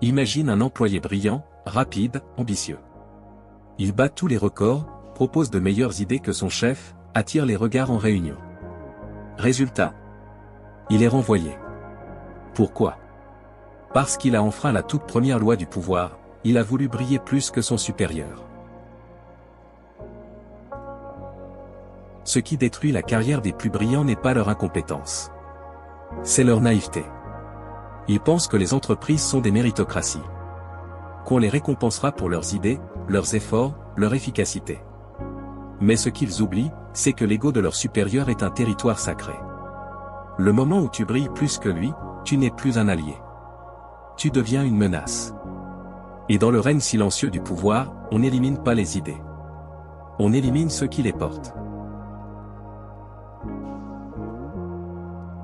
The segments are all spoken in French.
Imagine un employé brillant, rapide, ambitieux. Il bat tous les records, propose de meilleures idées que son chef, attire les regards en réunion. Résultat. Il est renvoyé. Pourquoi? Parce qu'il a enfreint la toute première loi du pouvoir, il a voulu briller plus que son supérieur. Ce qui détruit la carrière des plus brillants n'est pas leur incompétence. C'est leur naïveté. Ils pensent que les entreprises sont des méritocraties. Qu'on les récompensera pour leurs idées, leurs efforts, leur efficacité. Mais ce qu'ils oublient, c'est que l'ego de leur supérieur est un territoire sacré. Le moment où tu brilles plus que lui, tu n'es plus un allié. Tu deviens une menace. Et dans le règne silencieux du pouvoir, on n'élimine pas les idées. On élimine ceux qui les portent.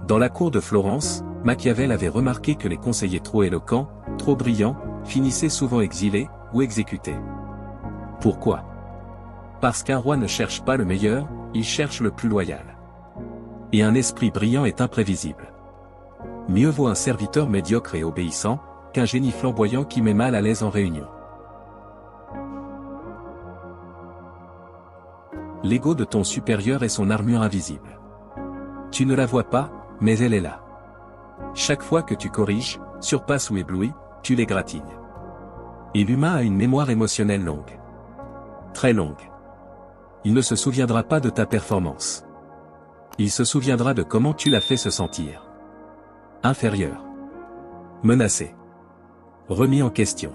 Dans la cour de Florence, Machiavel avait remarqué que les conseillers trop éloquents, trop brillants, finissaient souvent exilés ou exécutés. Pourquoi? Parce qu'un roi ne cherche pas le meilleur, il cherche le plus loyal. Et un esprit brillant est imprévisible. Mieux vaut un serviteur médiocre et obéissant, qu'un génie flamboyant qui met mal à l'aise en réunion. L'ego de ton supérieur est son armure invisible. Tu ne la vois pas, mais elle est là. Chaque fois que tu corriges, surpasses ou éblouis, tu l'égratignes. Et l'humain a une mémoire émotionnelle longue. Très longue. Il ne se souviendra pas de ta performance. Il se souviendra de comment tu l'as fait se sentir. Inférieur. Menacé. Remis en question.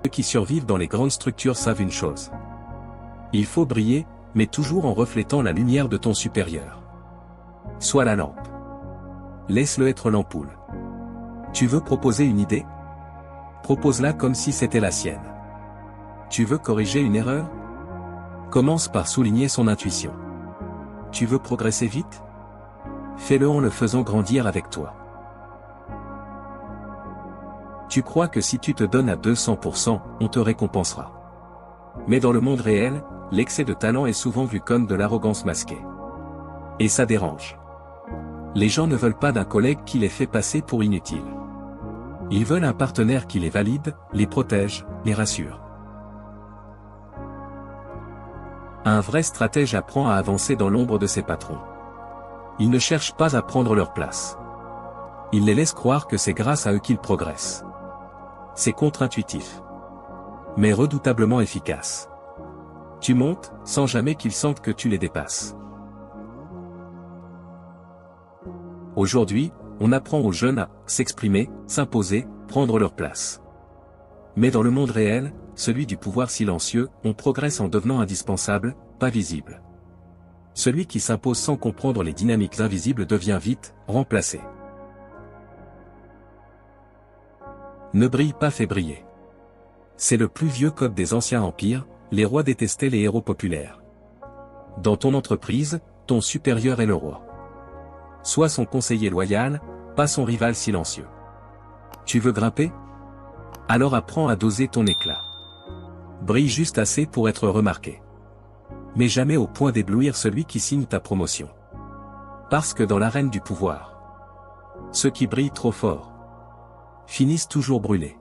Ceux qui survivent dans les grandes structures savent une chose. Il faut briller, mais toujours en reflétant la lumière de ton supérieur. Sois la lampe. Laisse-le être l'ampoule. Tu veux proposer une idée? Propose-la comme si c'était la sienne. Tu veux corriger une erreur? Commence par souligner son intuition. Tu veux progresser vite? Fais-le en le faisant grandir avec toi. Tu crois que si tu te donnes à 200%, on te récompensera. Mais dans le monde réel, l'excès de talent est souvent vu comme de l'arrogance masquée. Et ça dérange. Les gens ne veulent pas d'un collègue qui les fait passer pour inutiles. Ils veulent un partenaire qui les valide, les protège, les rassure. Un vrai stratège apprend à avancer dans l'ombre de ses patrons. Il ne cherche pas à prendre leur place. Il les laisse croire que c'est grâce à eux qu'ils progressent. C'est contre-intuitif. Mais redoutablement efficace. Tu montes, sans jamais qu'ils sentent que tu les dépasses. Aujourd'hui, on apprend aux jeunes à s'exprimer, s'imposer, prendre leur place. Mais dans le monde réel, celui du pouvoir silencieux, on progresse en devenant indispensable, pas visible. Celui qui s'impose sans comprendre les dynamiques invisibles devient vite remplacé. Ne brille pas, fais briller. C'est le plus vieux code des anciens empires, les rois détestaient les héros populaires. Dans ton entreprise, ton supérieur est le roi. Sois son conseiller loyal, pas son rival silencieux. Tu veux grimper? Alors apprends à doser ton éclat. Brille juste assez pour être remarqué. Mais jamais au point d'éblouir celui qui signe ta promotion. Parce que dans l'arène du pouvoir, ceux qui brillent trop fort finissent toujours brûlés.